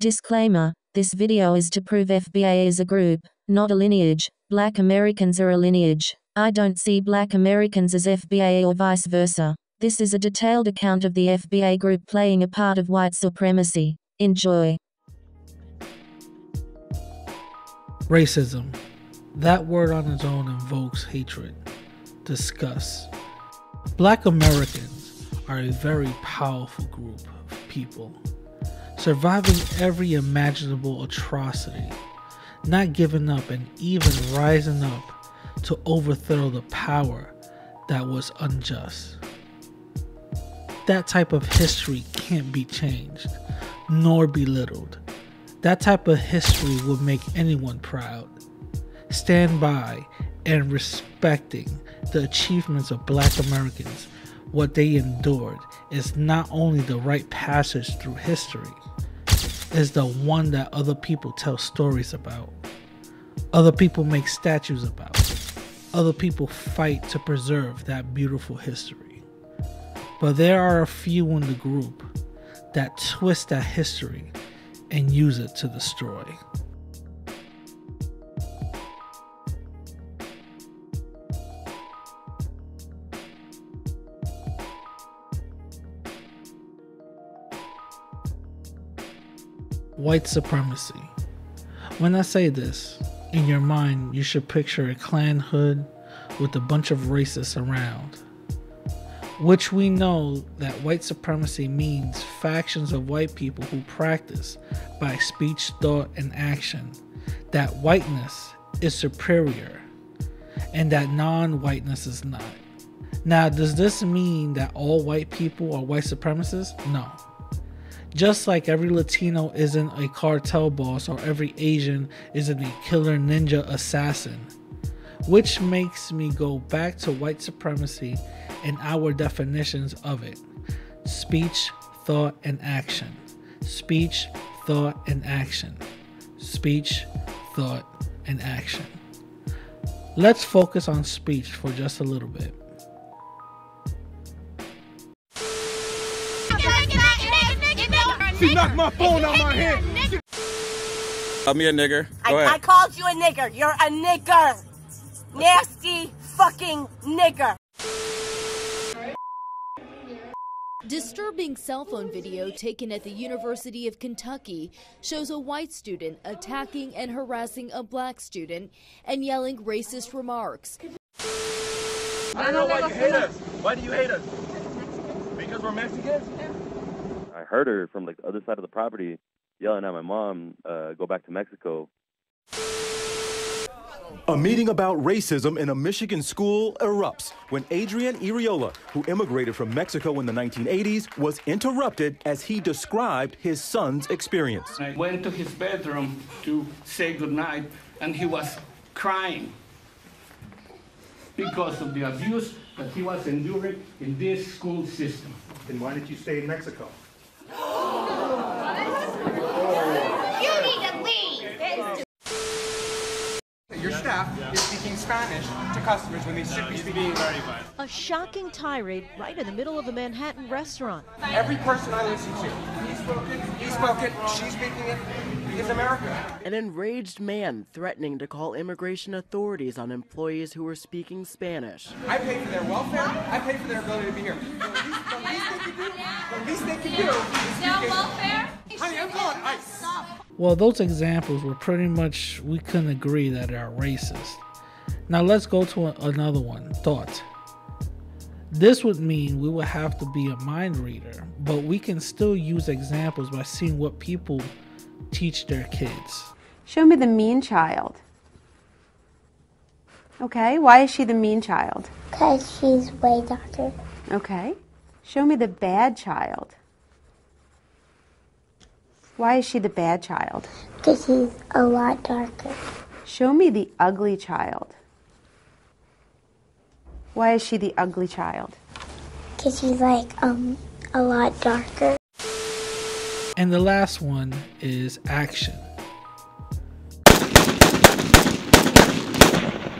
Disclaimer: this video is to prove FBA is a group, not a lineage. Black Americans are a lineage. I don't see Black Americans as FBA or vice versa. This is a detailed account of the FBA group playing a part of white supremacy. Enjoy. Racism. That word on its own invokes hatred, disgust. Black Americans are a very powerful group of people, surviving every imaginable atrocity, not giving up and even rising up to overthrow the power that was unjust. That type of history can't be changed, nor belittled. That type of history would make anyone proud. Stand by and respecting the achievements of Black Americans. What they endured is not only the right passage through history, it's the one that other people tell stories about, other people make statues about, other people fight to preserve that beautiful history. But there are a few in the group that twist that history and use it to destroy. White supremacy. When I say this, in your mind you should picture a Klan hood with a bunch of racists around, which we know that white supremacy means factions of white people who practice by speech, thought, and action that whiteness is superior and that non-whiteness is not. Now, does this mean that all white people are white supremacists? No. Just like every Latino isn't a cartel boss or every Asian isn't a killer ninja assassin. Which makes me go back to white supremacy and our definitions of it. Speech, thought, and action. Speech, thought, and action. Speech, thought, and action. Let's focus on speech for just a little bit. She knocked my phone out my hand. Call me a nigger. Go ahead. I called you a nigger. You're a nigger. Nasty fucking nigger. Disturbing cell phone video taken at the University of Kentucky shows a white student attacking and harassing a black student and yelling racist remarks. I don't know why you hate us. Why do you hate us? Because we're Mexicans? I heard her from like the other side of the property yelling at my mom, go back to Mexico. A meeting about racism in a Michigan school erupts when Adrian Iriola, who immigrated from Mexico in the 1980s, was interrupted as he described his son's experience. I went to his bedroom to say goodnight, and he was crying because of the abuse that he was enduring in this school system. Then why did you stay in Mexico? You need to leave. Your staff is speaking Spanish to customers when they should be speaking very violent. A shocking tirade right in the middle of a Manhattan restaurant. Every person I listen to, he spoke it, she's speaking it, is America. An enraged man threatening to call immigration authorities on employees who were speaking Spanish. I pay for their welfare, I pay for their ability to be here. The least they can do is welfare? Honey, I'm calling ICE. Well, those examples were pretty much, we couldn't agree that they are racist. Now let's go to another one, thought. This would mean we would have to be a mind reader, but we can still use examples by seeing what people teach their kids. Show me the mean child. Okay, why is she the mean child? Because she's way darker. Okay. Show me the bad child. Why is she the bad child? Because she's a lot darker. Show me the ugly child. Why is she the ugly child? Because she's like a lot darker. And the last one is action.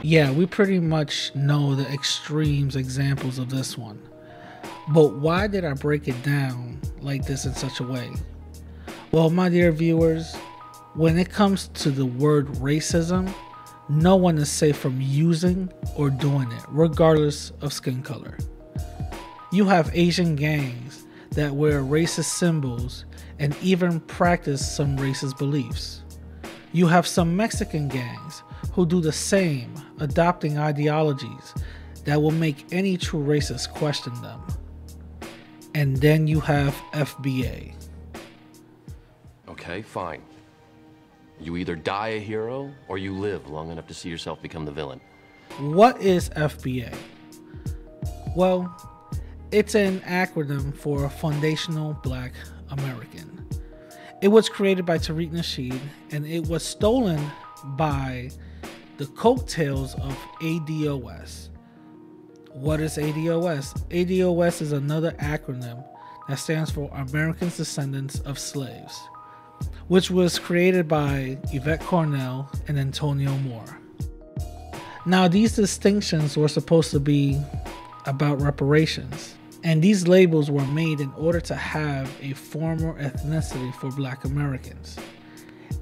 Yeah, we pretty much know the extremes examples of this one. But why did I break it down like this in such a way? Well, my dear viewers, when it comes to the word racism, no one is safe from using or doing it, regardless of skin color. You have Asian gangs that wear racist symbols and even practice some racist beliefs. You have some Mexican gangs who do the same, adopting ideologies that will make any true racist question them. And then you have FBA. Okay, fine. You either die a hero or you live long enough to see yourself become the villain. What is FBA? Well, it's an acronym for Foundational Black American. It was created by Tariq Nasheed, and it was stolen by the coattails of ADOS. What is ADOS? ADOS is another acronym that stands for Americans Descendants of Slaves, which was created by Yvette Cornell and Antonio Moore. Now, these distinctions were supposed to be about reparations, and these labels were made in order to have a former ethnicity for Black Americans.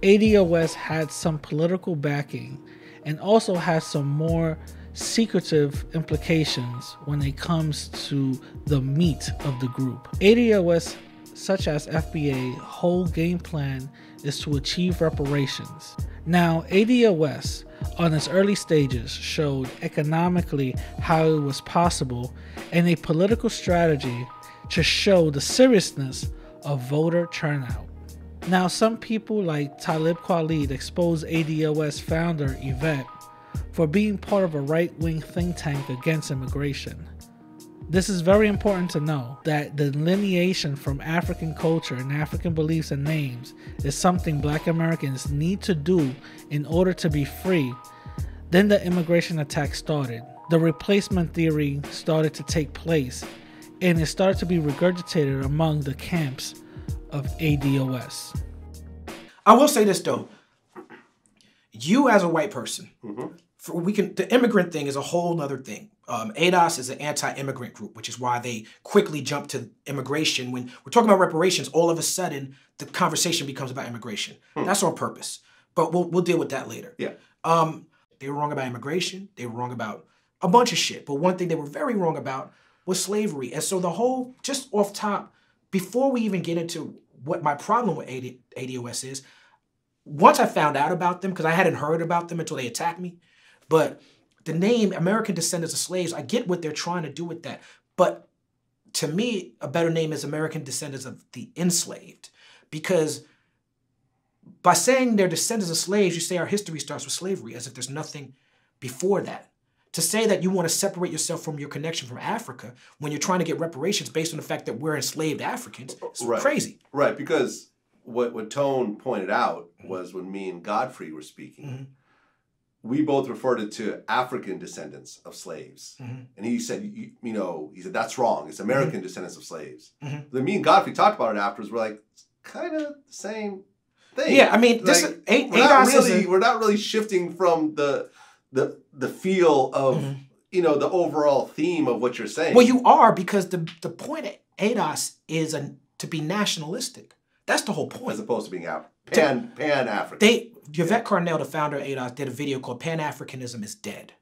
ADOS had some political backing and also has some more secretive implications when it comes to the meat of the group. ADOS, such as FBA, whole game plan is to achieve reparations. Now, ADOS on its early stages showed economically how it was possible and a political strategy to show the seriousness of voter turnout. Now, some people like Talib Kweli exposed ADOS founder Yvette for being part of a right-wing think tank against immigration. This is very important to know that the delineation from African culture and African beliefs and names is something Black Americans need to do in order to be free. Then the immigration attack started. The replacement theory started to take place, and it started to be regurgitated among the camps of ADOS. I will say this though, you as a white person, the immigrant thing is a whole nother thing. ADOS is an anti-immigrant group, which is why they quickly jump to immigration. When we're talking about reparations, all of a sudden the conversation becomes about immigration. That's on purpose, but we'll deal with that later. Yeah. They were wrong about immigration. They were wrong about a bunch of shit. But one thing they were very wrong about was slavery. And so the whole, just off top, before we even get into what my problem with ADOS is, once I found out about them, because I hadn't heard about them until they attacked me, but the name American Descendants of Slaves, I get what they're trying to do with that. But to me, a better name is American Descendants of the Enslaved. Because by saying they're descendants of slaves, you say our history starts with slavery, as if there's nothing before that. To say that you want to separate yourself from your connection from Africa when you're trying to get reparations based on the fact that we're enslaved Africans is crazy. Right, because what Tone pointed out was when me and Godfrey were speaking, we both referred it to African descendants of slaves. And he said, he said, that's wrong. It's American descendants of slaves. Then me and Godfrey talked about it afterwards. We're like, it's kind of the same thing. Yeah, I mean, like, we're not really shifting from the feel of, the overall theme of what you're saying. Well, you are, because the point of ADOS is to be nationalistic. That's the whole point. As opposed to being Pan-African. Yvette Cornell, the founder of ADOS, did a video called Pan-Africanism is Dead.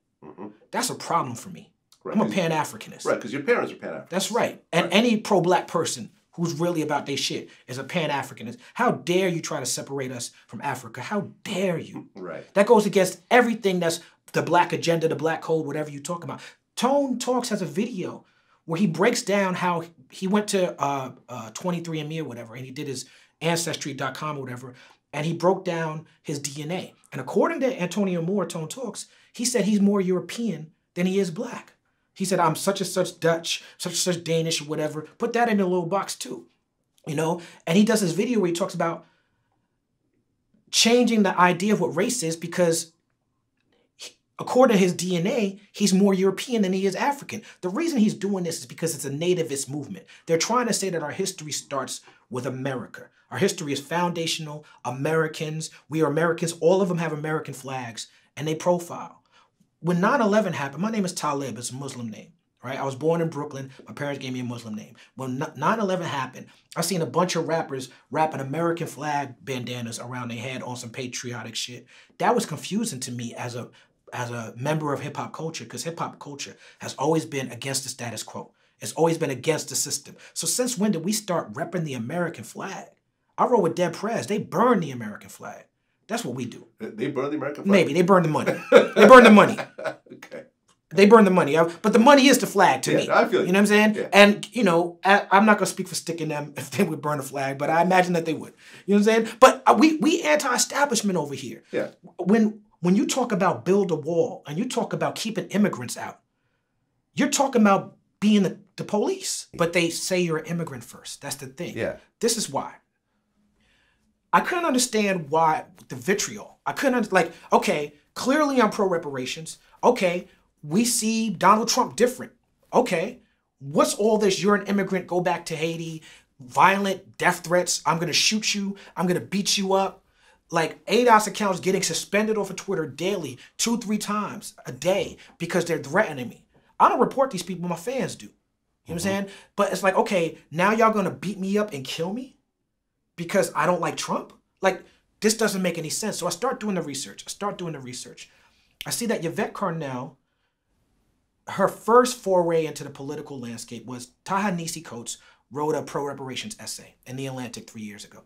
That's a problem for me. Right, I'm a Pan-Africanist. Right, because your parents are Pan-Africanists. That's right. And any pro-Black person who's really about their shit is a Pan-Africanist. How dare you try to separate us from Africa? How dare you? Right. That goes against everything that's the Black agenda, the Black code, whatever you talk about. Tone Talks has a video where he breaks down how he went to 23andMe or whatever, and he did his Ancestry.com or whatever, and he broke down his DNA. And according to Antonio Moore, Tone Talks, he said he's more European than he is Black. He said, I'm such and such Dutch, such and such Danish or whatever. Put that in a little box too, And he does this video where he talks about changing the idea of what race is because according to his DNA, he's more European than he is African. The reason he's doing this is because it's a nativist movement. They're trying to say that our history starts with America. Our history is foundational, Americans. We are Americans. All of them have American flags, and they profile. When 9/11 happened, my name is Talib. It's a Muslim name, right? I was born in Brooklyn. My parents gave me a Muslim name. When 9/11 happened, I seen a bunch of rappers rapping American flag bandanas around their head on some patriotic shit. That was confusing to me as a member of hip hop culture, because hip hop culture has always been against the status quo. It's always been against the system. So since when did we start repping the American flag? I roll with Dead Prez. They burn the American flag. That's what we do. They burn the American flag? Maybe. They burn the money. They burn the money. Okay. They burn the money. But the money is the flag to me. I feel you know what I'm saying? Yeah. And, you know, I'm not going to speak for sticking them if they would burn the flag, but I imagine that they would. You know what I'm saying? But we anti-establishment over here. Yeah. When you talk about build a wall and you talk about keeping immigrants out, you're talking about being the police. But they say you're an immigrant first. That's the thing. Yeah. This is why. I couldn't understand why the vitriol. I couldn't, okay, clearly I'm pro-reparations. Okay, we see Donald Trump different. Okay, what's all this? You're an immigrant, go back to Haiti, violent death threats. I'm going to shoot you. I'm going to beat you up. Like ADOS accounts getting suspended off of Twitter daily, 2-3 times a day because they're threatening me. I don't report these people, my fans do. You know what I'm saying? But it's like, okay, now y'all going to beat me up and kill me because I don't like Trump? Like, this doesn't make any sense. So I start doing the research. I see that Yvette Carnell, her first foray into the political landscape was Ta-Nehisi Coates wrote a pro-reparations essay in The Atlantic 3 years ago.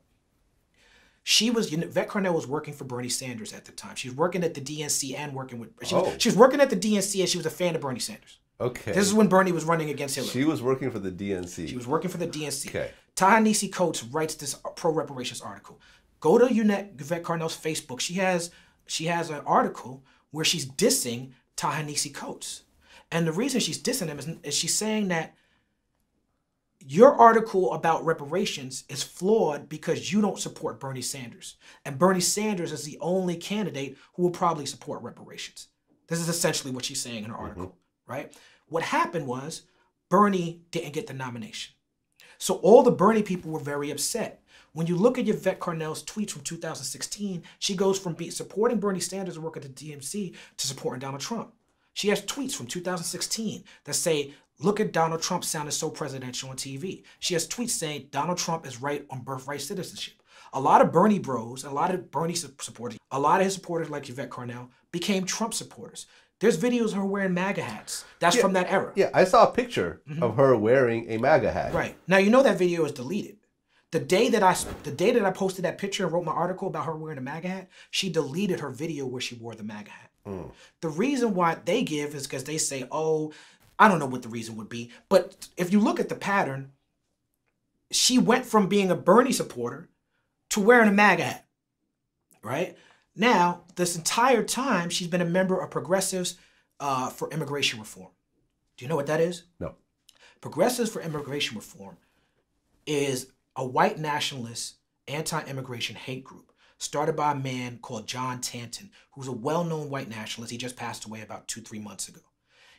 Yvette Carnell was working for Bernie Sanders at the time. She was working at the DNC and working with, she was working at the DNC and she was a fan of Bernie Sanders. Okay. This is when Bernie was running against Hillary. She was working for the DNC. She was working for the DNC. Okay. Ta-Nehisi Coates writes this pro-reparations article. Go to Yvette Carnell's Facebook. She has an article where she's dissing Ta-Nehisi Coates. And the reason she's dissing him is she's saying that your article about reparations is flawed because you don't support Bernie Sanders. And Bernie Sanders is the only candidate who will probably support reparations. This is essentially what she's saying in her article, right? What happened was Bernie didn't get the nomination. So all the Bernie people were very upset. When you look at Yvette Carnell's tweets from 2016, she goes from supporting Bernie Sanders and working at the DNC to supporting Donald Trump. She has tweets from 2016 that say, look at Donald Trump sounding so presidential on TV. She has tweets saying Donald Trump is right on birthright citizenship. A lot of Bernie bros, a lot of Bernie supporters, a lot of his supporters like Yvette Carnell became Trump supporters. There's videos of her wearing MAGA hats. That's from that era. Yeah, I saw a picture of her wearing a MAGA hat. Right. Now, you know that video is deleted. The day that I posted that picture and wrote my article about her wearing a MAGA hat, she deleted her video where she wore the MAGA hat. The reason why they give is because they say, oh, I don't know what the reason would be. But if you look at the pattern, she went from being a Bernie supporter to wearing a MAGA hat, right? Now, this entire time, she's been a member of Progressives for Immigration Reform. Do you know what that is? No. Progressives for Immigration Reform is a white nationalist anti-immigration hate group started by a man called John Tanton, who's a well-known white nationalist. He just passed away about 2-3 months ago.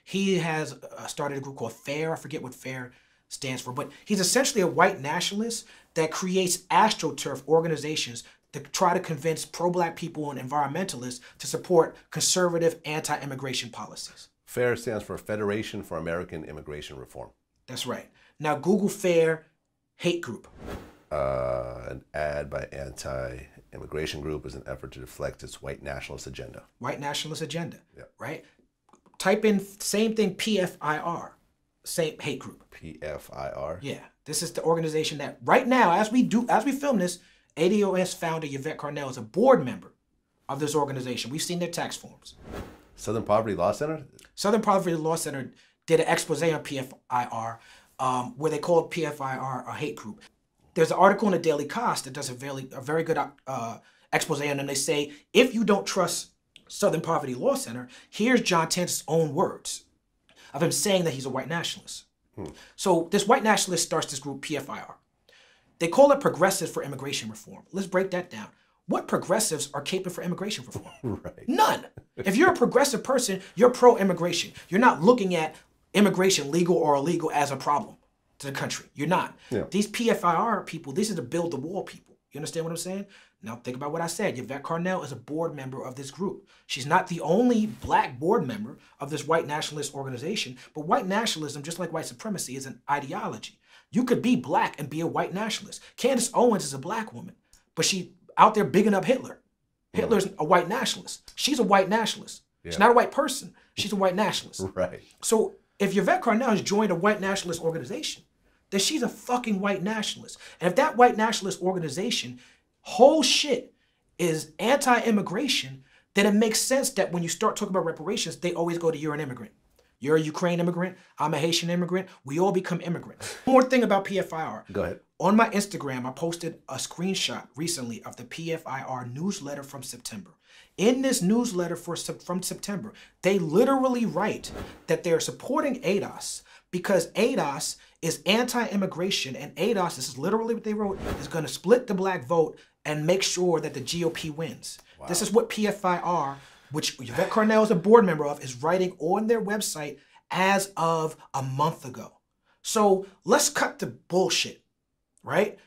He has started a group called FAIR. I forget what FAIR stands for, but he's essentially a white nationalist that creates AstroTurf organizations to try to convince pro-black people and environmentalists to support conservative anti-immigration policies. FAIR stands for Federation for American Immigration Reform. That's right. Now Google FAIR hate group. An ad by anti-immigration group is an effort to deflect its white nationalist agenda. White nationalist agenda, yeah. Right? Type in same thing, PFIR, same hate group. PFIR? Yeah. This is the organization that right now, as we film this, ADOS founder Yvette Carnell is a board member of this organization. We've seen their tax forms. Southern Poverty Law Center? Southern Poverty Law Center did an expose on PFIR where they called PFIR a hate group. There's an article in the Daily Kos that does a very good expose on them. They say, if you don't trust Southern Poverty Law Center, here's John Tanton's own words of him saying that he's a white nationalist. So this white nationalist starts this group, PFIR. They call it Progressives for Immigration Reform. Let's break that down. What progressives are caping for immigration reform? Right. None. If you're a progressive person, you're pro-immigration. You're not looking at immigration, legal or illegal, as a problem to the country. You're not. Yeah. These PFIR people, these are the build the wall people. You understand what I'm saying? Now think about what I said. Yvette Carnell is a board member of this group. She's not the only black board member of this white nationalist organization, but white nationalism, just like white supremacy, is an ideology. You could be black and be a white nationalist. Candace Owens is a black woman, but she out there bigging up Hitler. Hitler's a white nationalist. She's a white nationalist. She's not a white person. She's a white nationalist. Right. So if Yvette Carnell has joined a white nationalist organization, then she's a fucking white nationalist. And if that white nationalist organization whole shit is anti-immigration, then it makes sense that when you start talking about reparations, they always go to you're an immigrant. You're a Ukraine immigrant. I'm a Haitian immigrant. We all become immigrants. One more thing about PFIR. Go ahead. On my Instagram, I posted a screenshot recently of the PFIR newsletter from September. In this newsletter from September, they literally write that they're supporting ADOS because ADOS is anti-immigration, and ADOS, this is literally what they wrote, is going to split the black vote and make sure that the GOP wins. Wow. This is what PFIR, which Yvette Carnell is a board member of, is writing on their website as of a month ago. So let's cut the bullshit, right?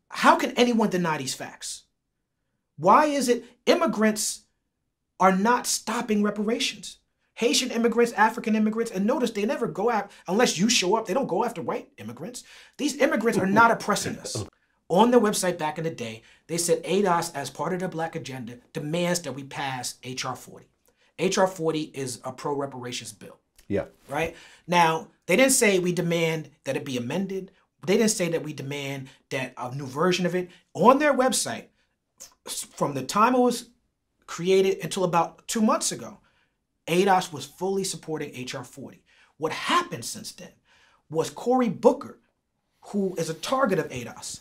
How can anyone deny these facts? Why is it immigrants are not stopping reparations? Haitian immigrants, African immigrants, and notice they never go out, unless you show up, they don't go after white immigrants. These immigrants are not oppressing us. On their website back in the day, they said ADOS, as part of their black agenda, demands that we pass H.R. 40. H.R. 40 is a pro-reparations bill. Yeah. Right? Now, they didn't say we demand that it be amended. They didn't say that we demand that a new version of it. On their website, from the time it was created until about 2 months ago, ADOS was fully supporting H.R. 40. What happened since then was Cory Booker, who is a target of ADOS,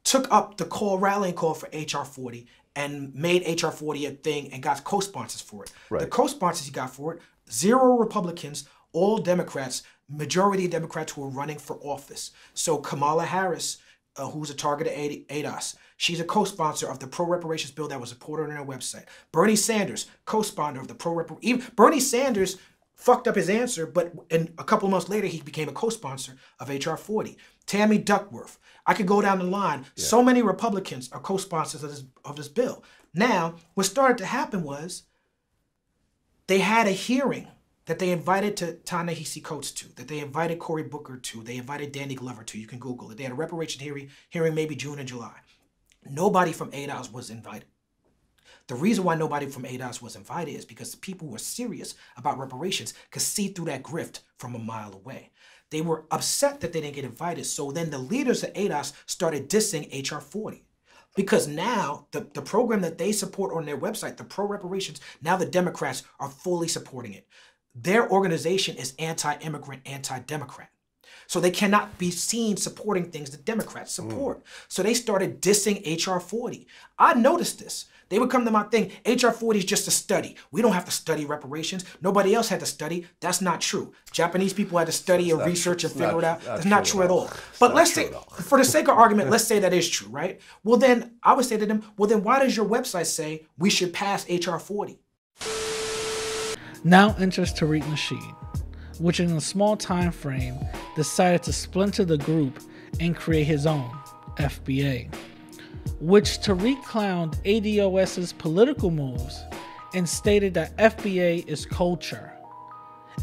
took up the rallying call for H.R. 40 and made H.R. 40 a thing and got co-sponsors for it. Right. The co-sponsors he got for it, 0 Republicans, all Democrats, majority of Democrats who are running for office. So Kamala Harris, who's a target of ADOS, she's a co-sponsor of the pro-reparations bill that was supported on their website. Bernie Sanders, co-sponsor of the pro-reparations. Bernie Sanders fucked up his answer, but a couple of months later, he became a co-sponsor of H.R. 40. Tammy Duckworth. I could go down the line. Yeah. So many Republicans are co-sponsors of this bill. Now, what started to happen was they had a hearing that they invited to Ta-Nehisi Coates to, that they invited Cory Booker to, they invited Danny Glover to. You can Google it. They had a reparation hearing maybe June and July. Nobody from ADOS was invited. The reason why nobody from ADOS was invited is because the people who were serious about reparations could see through that grift from a mile away. They were upset that they didn't get invited. So then the leaders of ADOS started dissing H.R. 40. Because now the program that they support on their website, the pro-reparations, now the Democrats are fully supporting it. Their organization is anti-immigrant, anti-Democrat. So they cannot be seen supporting things that Democrats support. So they started dissing H.R. 40. I noticed this. They would come to my thing, H.R. 40 is just a study. We don't have to study reparations. Nobody else had to study. That's not true. Japanese people had to study and research and figure it out. That's not true at all. But let's say, for the sake of argument, let's say that is true, right? Well then, I would say to them, well then why does your website say we should pass H.R. 40? Now enters Tariq Nasheed, which in a small time frame decided to splinter the group and create his own, FBA, which Tariq clowned ADOS's political moves and stated that FBA is culture,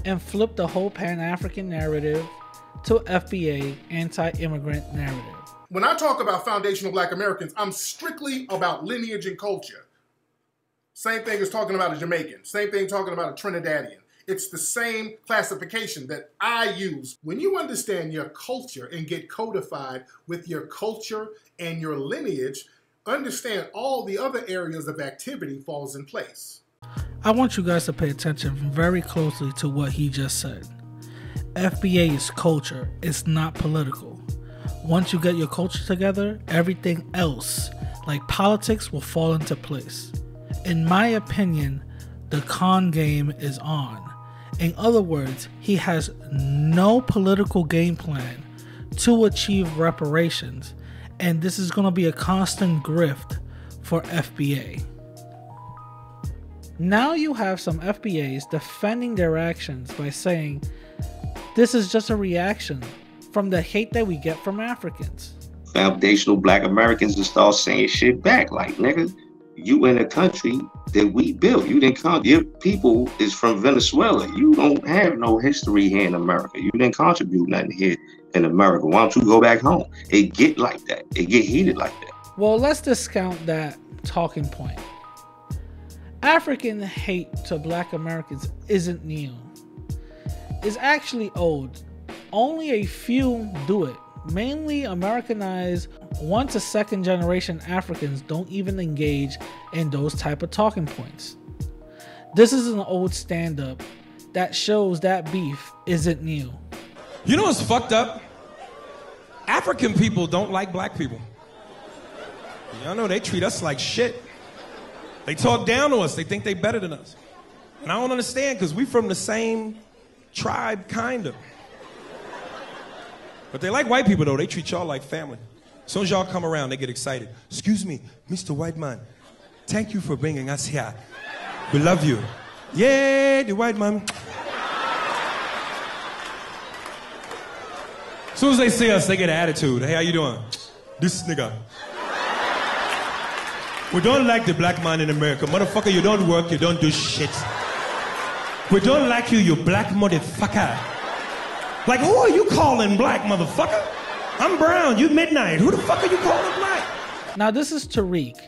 and flipped the whole Pan-African narrative to FBA anti-immigrant narrative. When I talk about foundational Black Americans, I'm strictly about lineage and culture. Same thing as talking about a Jamaican. Same thing talking about a Trinidadian. It's the same classification that I use. When you understand your culture and get codified with your culture and your lineage, understand all the other areas of activity falls in place. I want you guys to pay attention very closely to what he just said. FBA is culture, it's not political. Once you get your culture together, everything else, like politics, will fall into place. In my opinion, the con game is on. In other words, he has no political game plan to achieve reparations, and this is going to be a constant grift for FBA. Now you have some FBAs defending their actions by saying this is just a reaction from the hate that we get from Africans. foundational Black Americans to start saying shit back. Like, nigga, you in a country that we built. You didn't come. Your people is from Venezuela. You don't have no history here in America. You didn't contribute nothing here in America. Why don't you go back home? It get like that. It get heated like that. Well, let's discount that talking point. African hate to Black Americans isn't new. It's actually old. Only a few do it. Mainly Americanized 1 to 2nd generation Africans don't even engage in those type of talking points. This is an old stand-up that shows that beef isn't new. You know what's fucked up? African people don't like Black people. Y'all know they treat us like shit. They talk down to us. They think they better than us. And I don't understand, because we from the same tribe, kind of. But they like white people, though. They treat y'all like family. As soon as y'all come around, they get excited. Excuse me, Mr. White Man. Thank you for bringing us here. We love you. Yeah, the white man. As soon as they see us, they get an attitude. Hey, how you doing? This nigga. We don't like the Black man in America. Motherfucker, you don't work, you don't do shit. We don't like you, you black motherfucker. Like, who are you calling black, motherfucker? I'm brown, you midnight. Who the fuck are you calling black? Now, this is Tariq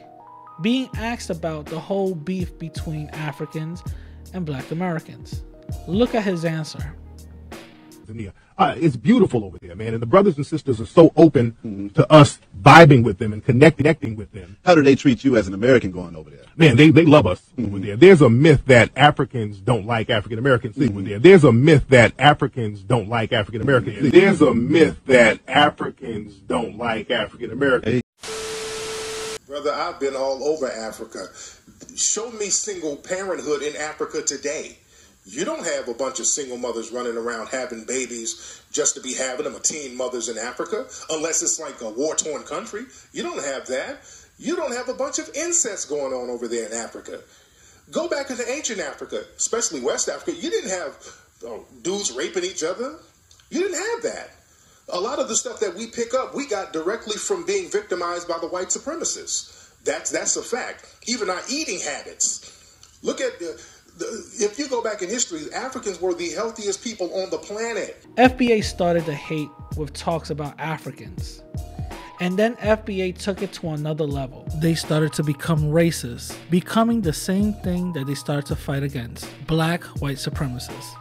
being asked about the whole beef between Africans and Black Americans. Look at his answer. It's beautiful over there, man. And the brothers and sisters are so open to us vibing with them and connecting with them. How do they treat you as an American going over there? Man, they love us over there. There's a myth that Africans don't like African Americans over there. There's a myth that Africans don't like African Americans. There's a myth that Africans don't like African Americans. Brother, I've been all over Africa. Show me single parenthood in Africa today. You don't have a bunch of single mothers running around having babies just to be having them, or teen mothers in Africa, unless it's like a war-torn country. You don't have that. You don't have a bunch of incest going on over there in Africa. Go back into ancient Africa, especially West Africa. You didn't have dudes raping each other. You didn't have that. A lot of the stuff that we pick up, we got directly from being victimized by the white supremacists. That's a fact. Even our eating habits. Look at if you go back in history, Africans were the healthiest people on the planet. FBA started to hate with talks about Africans. And then FBA took it to another level. They started to become racist, becoming the same thing that they started to fight against: Black white supremacists.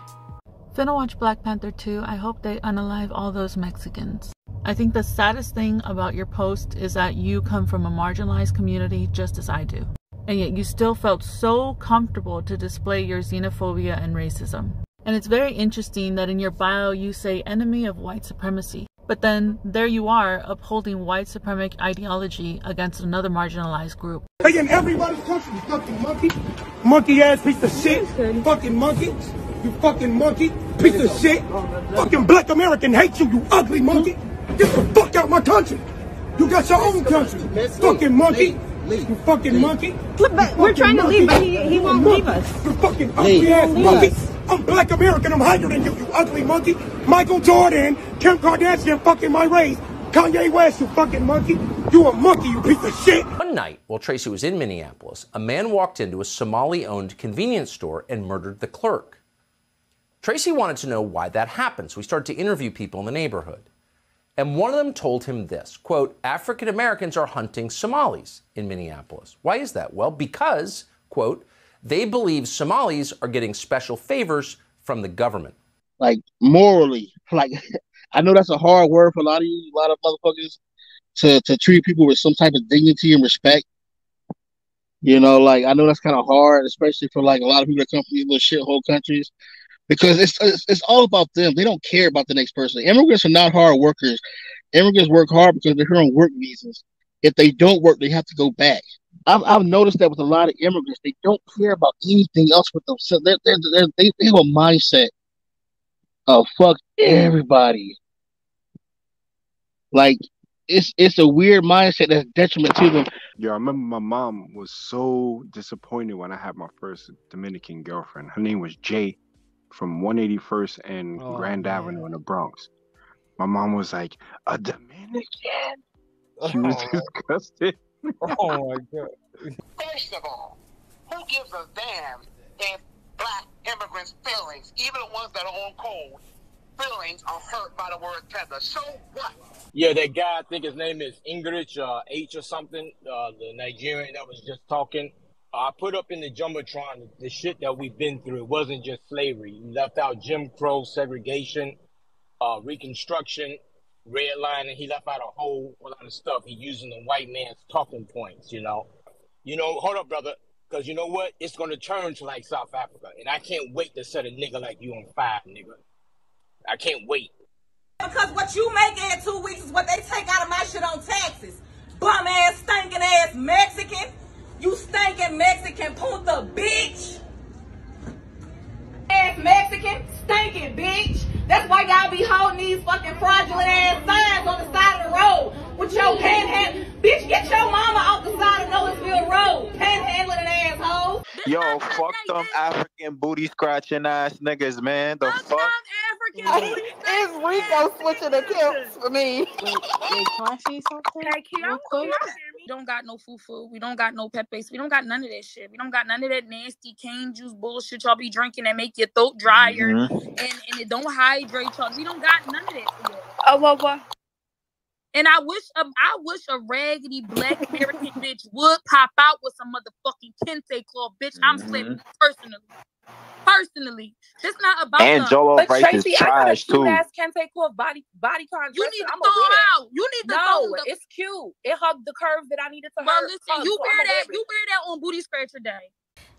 Finna watch Black Panther 2. I hope they unalive all those Mexicans. I think the saddest thing about your post is that you come from a marginalized community just as I do. And yet you still felt so comfortable to display your xenophobia and racism. And it's very interesting that in your bio you say enemy of white supremacy. But then there you are upholding white supremacy ideology against another marginalized group. They in everybody's country, you fucking monkey. Monkey ass piece of shit. Fucking monkey. You fucking monkey. Piece of shit. Fucking Black American hate you, you ugly monkey. Get the fuck out my country. You got your own country. Fucking monkey. You fucking monkey. We're trying to leave, but he won't leave us. You fucking ugly ass monkey. I'm Black American, I'm higher than you, you ugly monkey. Michael Jordan, Kim Kardashian, fucking my race. Kanye West, you fucking monkey. You a monkey, you piece of shit. One night, while Tracy was in Minneapolis, a man walked into a Somali-owned convenience store and murdered the clerk. Tracy wanted to know why that happened, so he started to interview people in the neighborhood. And one of them told him this, quote, African Americans are hunting Somalis in Minneapolis. Why is that? Well, because, quote, they believe Somalis are getting special favors from the government. Like, morally, like, I know that's a hard word for a lot of you, a lot of motherfuckers, to treat people with some type of dignity and respect. You know, like, I know that's kind of hard, especially for, like, a lot of people that come from these little shithole countries, because it's all about them. They don't care about the next person. Immigrants are not hard workers. Immigrants work hard because they're here on work visas. If they don't work, they have to go back. I've noticed that with a lot of immigrants, they don't care about anything else with themselves. They have a mindset of fuck everybody. Like, it's a weird mindset that's detriment to them. Yo, I remember my mom was so disappointed when I had my first Dominican girlfriend. Her name was Jay from 181st and Grand Avenue in the Bronx. My mom was like, a Dominican? She was disgusted. Oh my god. First of all, who gives a damn if black immigrants' feelings, even the ones that are on code, feelings are hurt by the word tether? So what? Yeah, that guy, I think his name is English, H or something, the Nigerian that was just talking. I put up in the Jumbotron the shit that we've been through. It wasn't just slavery. He left out Jim Crow, segregation, Reconstruction, redlining. He left out a whole lot of stuff. He using the white man's talking points, you know. Hold up, brother, because you know what? It's going to turn to like South Africa, and I can't wait to set a nigga like you on fire, nigga. I can't wait. Because what you make in 2 weeks is what they take out of my shit on taxes. Bum ass, stinking ass Mexican. You stinking Mexican punta bitch. Ass Mexican, stinking bitch. That's why y'all be holding these fucking fraudulent ass signs on the side of the road with your panhandle. Bitch, get your mama off the side of Noblesville Road. Panhandling asshole. Yo, fuck them African booty scratching ass niggas, man. The fuck? It's Rico switching the tips for me. Wait, can I say something? Real quick? We don't got no fufu. We don't got no peppers. We don't got none of that shit. We don't got none of that nasty cane juice bullshit y'all be drinking that make your throat drier and it don't hydrate y'all. We don't got none of that for y'all. Oh, what? And I wish a raggedy black American bitch would pop out with some motherfucking kente cloth, bitch. I'm slapping personally. This not about And Joel But Rice Tracy, is I got a trash cute too. ass kente cloth bodycon. You need to throw it out. You need to throw it. It's cute. It hugged the curve that I needed to Well, hug. listen, you wear that on Booty Scratcher Day.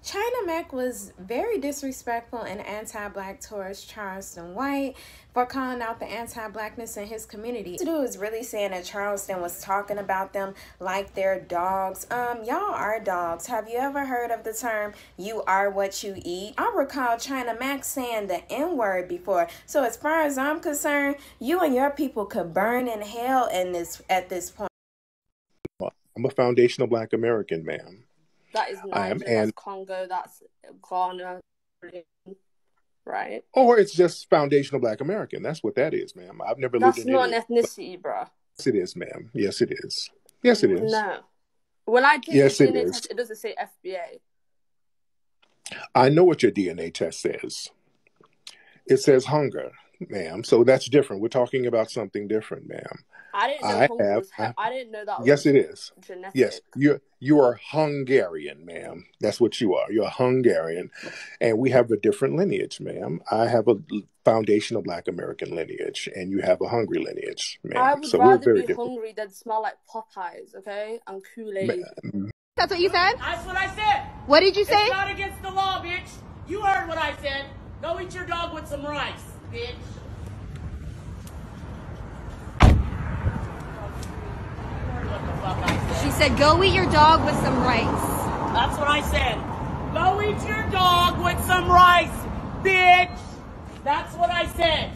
China Mac was very disrespectful and anti-black towards Charleston White for calling out the anti-blackness in his community. This dude is really saying that Charleston was talking about them like they're dogs. Y'all are dogs. Have you ever heard of the term, you are what you eat? I recall China Mac saying the N-word before. So as far as I'm concerned, you and your people could burn in hell at this point. I'm a foundational black American, ma'am. That is Niger, that's Congo, that's Ghana, right? Or it's just foundational black American. That's what that is, ma'am. I've never lived in That's not an ethnicity, bruh. Yes, it is, ma'am. Yes, it is. Yes, it is. No. When I take the DNA test, it doesn't say FBA. I know what your DNA test says. It says hunger, ma'am. So that's different. We're talking about something different, ma'am. I didn't know I didn't know that. Yes, it is. Genetic. Yes, you are Hungarian, ma'am. That's what you are. You're Hungarian, and we have a different lineage, ma'am. I have a foundational black American lineage, and you have a hungry lineage, ma'am. I would rather be hungry than smell like Popeyes, okay, and Kool-Aid. That's what you said? That's what I said. What did you say? It's not against the law, bitch. You heard what I said. Go eat your dog with some rice, bitch. She said, go eat your dog with some rice. That's what I said. Go eat your dog with some rice, bitch. That's what I said.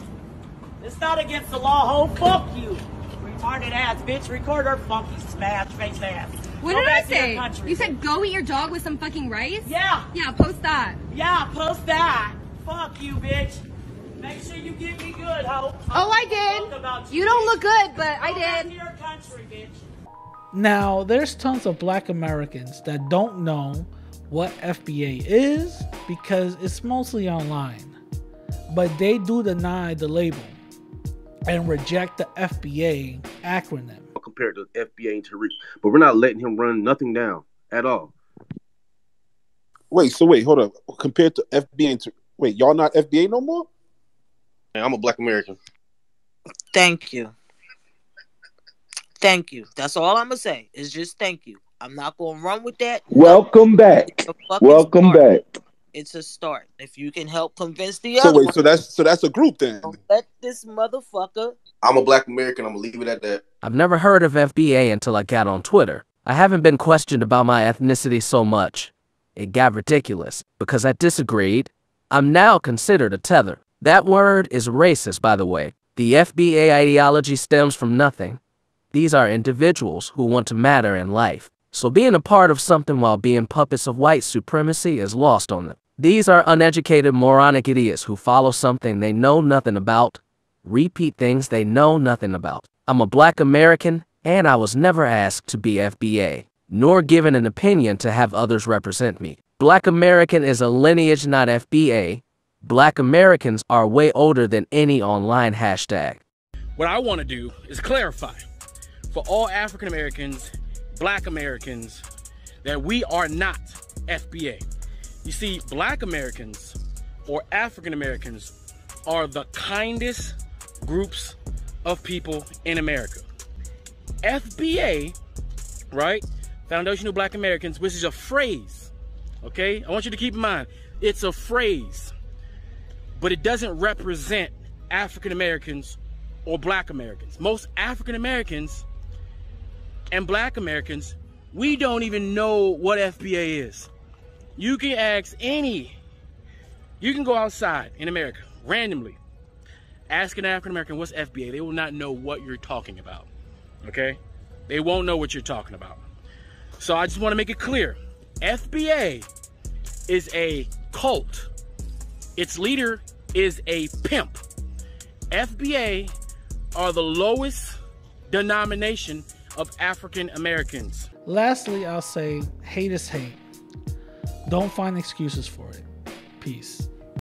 It's not against the law, ho. Fuck you. Retarded ass, bitch. Record her funky smash face ass. What did I say? You said go eat your dog with some fucking rice? Yeah. Yeah, post that. Yeah, post that. Fuck you, bitch. Make sure you get me good, ho. Oh, I did. You don't look good, but I did. Your country, bitch. Now, there's tons of black Americans that don't know what FBA is because it's mostly online. But they do deny the label and reject the FBA acronym. Compared to FBA and Tariq, but we're not letting him run nothing down at all. Wait, hold up. Compared to FBA and wait, y'all not FBA no more? I'm a black American. Thank you. Thank you. That's all I'm gonna say. Is just thank you. I'm not gonna run with that. Welcome back. Welcome back. It's a start. If you can help convince the other. So wait, so that's a group then. Let this motherfucker. I'm a black American. I'm gonna leave it at that. I've never heard of FBA until I got on Twitter. I haven't been questioned about my ethnicity so much. It got ridiculous because I disagreed. I'm now considered a tether. That word is racist, by the way. The FBA ideology stems from nothing. These are individuals who want to matter in life. So being a part of something while being puppets of white supremacy is lost on them. These are uneducated, moronic idiots who follow something they know nothing about, repeat things they know nothing about. I'm a black American, and I was never asked to be FBA, nor given an opinion to have others represent me. Black American is a lineage, not FBA. Black Americans are way older than any online hashtag. What I want to do is clarify for all African Americans, Black Americans, that we are not FBA. You see, Black Americans or African Americans are the kindest groups of people in America. FBA, right? Foundational Black Americans, which is a phrase, okay? I want you to keep in mind, it's a phrase, but it doesn't represent African Americans or Black Americans. Most African Americans and Black Americans, we don't even know what FBA is. You can ask you can go outside in America randomly, ask an African American what's FBA. They will not know what you're talking about, okay? They won't know what you're talking about. So I just want to make it clear. FBA is a cult. Its leader is a pimp. FBA are the lowest denomination of African Americans. Lastly, I'll say hate is hate. Don't find excuses for it. Peace.